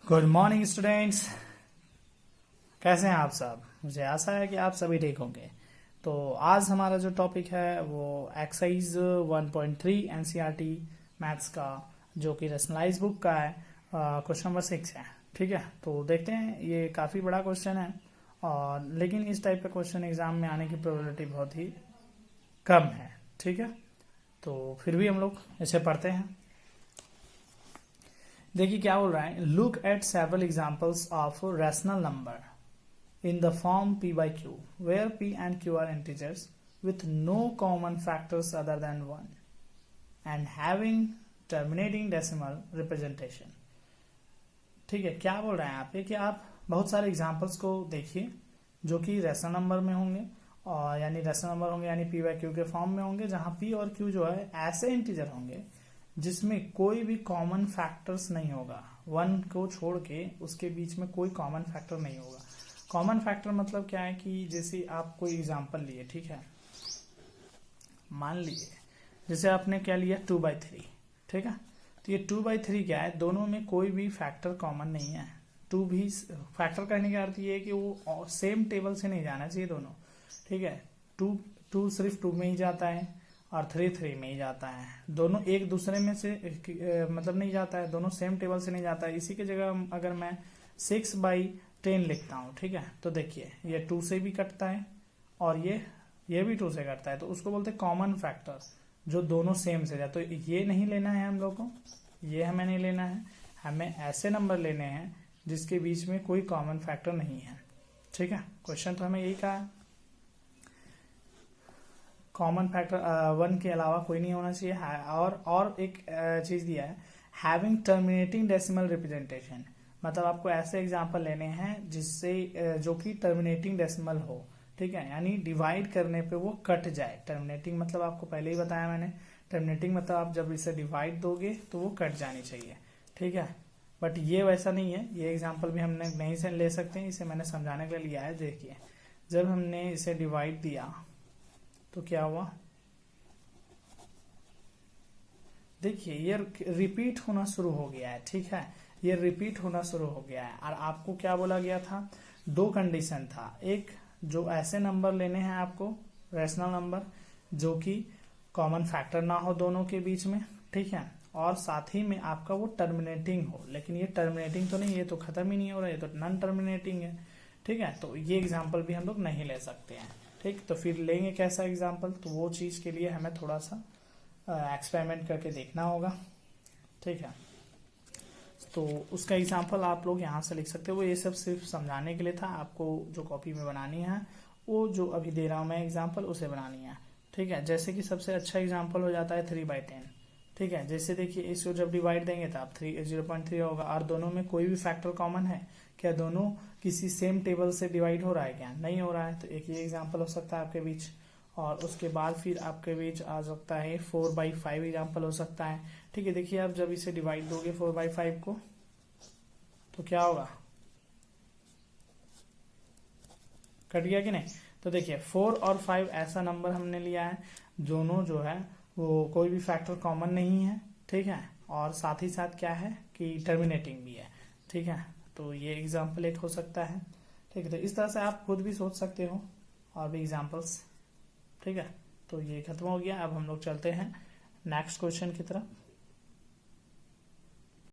Good morning students. कैसे हैं आप सब? मुझे आशा है कि आप सभी ठीक होंगे। तो आज हमारा जो टॉपिक है वो एक्सरसाइज 1.3 एनसीईआरटी मैथ्स का, जो कि रैशनलाइज बुक का है, क्वेश्चन नंबर 6 है। ठीक है, तो देखते हैं। ये काफ़ी बड़ा क्वेश्चन है और लेकिन इस टाइप का क्वेश्चन एग्जाम में आने की प्रोबेबिलिटी बहुत ही कम है। ठीक है, तो फिर भी हम लोग इसे पढ़ते हैं। देखिए क्या बोल रहा है। Look at several examples of rational number in the form p by q where p and q are integers with no common factors other than 1 and having terminating decimal representation। ठीक है, क्या बोल रहे हैं आप ये कि आप बहुत सारे एग्जांपल्स को देखिए जो कि रैशनल नंबर में होंगे, और यानी रैशनल नंबर होंगे यानी p by q के फॉर्म में होंगे, जहां p और q जो है ऐसे इंटीजर होंगे जिसमें कोई भी कॉमन फैक्टर्स नहीं होगा। 1 को छोड़ के उसके बीच में कोई कॉमन फैक्टर नहीं होगा। कॉमन फैक्टर मतलब क्या है कि जैसे आप कोई एग्जांपल लिए, ठीक है, मान लीजिए जैसे आपने क्या लिया 2/3। ठीक है, तो ये 2/3 क्या है, दोनों में कोई भी फैक्टर कॉमन नहीं है। 2 भी फैक्टर कहने का अर्थ ये है कि वो सेम टेबल से नहीं जाना चाहिए दोनों। ठीक है, 2 सिर्फ 2 में ही जाता है और 3 में ही जाता है। दोनों एक दूसरे में से मतलब नहीं जाता है, दोनों सेम टेबल से नहीं जाता है। इसी की जगह अगर मैं 6/10 लिखता हूँ, ठीक है, तो देखिए ये 2 से भी कटता है और ये भी 2 से कटता है, तो उसको बोलते हैं कॉमन फैक्टर, जो दोनों सेम से जाए। तो ये नहीं लेना है हम लोग को, ये हमें नहीं लेना है। हमें ऐसे नंबर लेने हैं जिसके बीच में कोई कॉमन फैक्टर नहीं है। ठीक है, क्वेश्चन तो हमें यही कहा है, कॉमन फैक्टर 1 के अलावा कोई नहीं होना चाहिए। और एक चीज दिया है, हैविंग टर्मिनेटिंग डेसिमल रिप्रेजेंटेशन, मतलब आपको ऐसे एग्जांपल लेने हैं जिससे जो कि टर्मिनेटिंग डेसिमल हो। ठीक है, यानी डिवाइड करने पे वो कट जाए। टर्मिनेटिंग मतलब आपको पहले ही बताया मैंने, टर्मिनेटिंग मतलब आप जब इसे डिवाइड दोगे तो वो कट जानी चाहिए। ठीक है, बट ये वैसा नहीं है। ये एग्जाम्पल भी हमने नहीं से ले सकते हैं, इसे मैंने समझाने के लिए लिया है। देखिए जब हमने इसे डिवाइड दिया तो क्या हुआ, देखिए ये रिपीट होना शुरू हो गया है। ठीक है, ये रिपीट होना शुरू हो गया है। और आपको क्या बोला गया था, 2 कंडीशन था। एक, जो ऐसे नंबर लेने हैं आपको रैशनल नंबर जो कि कॉमन फैक्टर ना हो दोनों के बीच में। ठीक है, और साथ ही में आपका वो टर्मिनेटिंग हो। लेकिन ये टर्मिनेटिंग तो नहीं, ये तो खत्म ही नहीं हो रहा है, ये तो नॉन टर्मिनेटिंग है। ठीक है, तो ये एग्जाम्पल भी हम लोग नहीं ले सकते हैं। ठीक, तो फिर लेंगे कैसा एग्जाम्पल, तो वो चीज के लिए हमें थोड़ा सा एक्सपेरिमेंट करके देखना होगा। ठीक है, तो उसका एग्जाम्पल आप लोग यहाँ से लिख सकते हो। ये सब सिर्फ समझाने के लिए था, आपको जो कॉपी में बनानी है वो जो अभी दे रहा हूँ मैं एग्जाम्पल, उसे बनानी है। ठीक है, जैसे कि सबसे अच्छा एग्जाम्पल हो जाता है 3/10। ठीक है, जैसे देखिए इसको जब डिवाइड देंगे तो आप 0.3 होगा, और दोनों में कोई भी फैक्टर कॉमन है क्या, दोनों किसी सेम टेबल से डिवाइड हो रहा है क्या, नहीं हो रहा है। तो एक ये एग्जाम्पल हो सकता है आपके बीच, और उसके बाद फिर आपके बीच आ सकता है 4/5 एग्जाम्पल हो सकता है। ठीक है, देखिए आप जब इसे डिवाइड दोगे 4/5 को तो क्या होगा, कट गया कि नहीं। तो देखिए 4 और 5 ऐसा नंबर हमने लिया है, दोनों जो है वो कोई भी फैक्टर कॉमन नहीं है। ठीक है, और साथ ही साथ क्या है कि टर्मिनेटिंग भी है। ठीक है, तो ये एग्जाम्पल एक हो सकता है। ठीक है, तो इस तरह से आप खुद भी सोच सकते हो और भी एग्जाम्पल्स। ठीक है, तो ये खत्म हो गया। अब हम लोग चलते हैं नेक्स्ट क्वेश्चन की तरफ।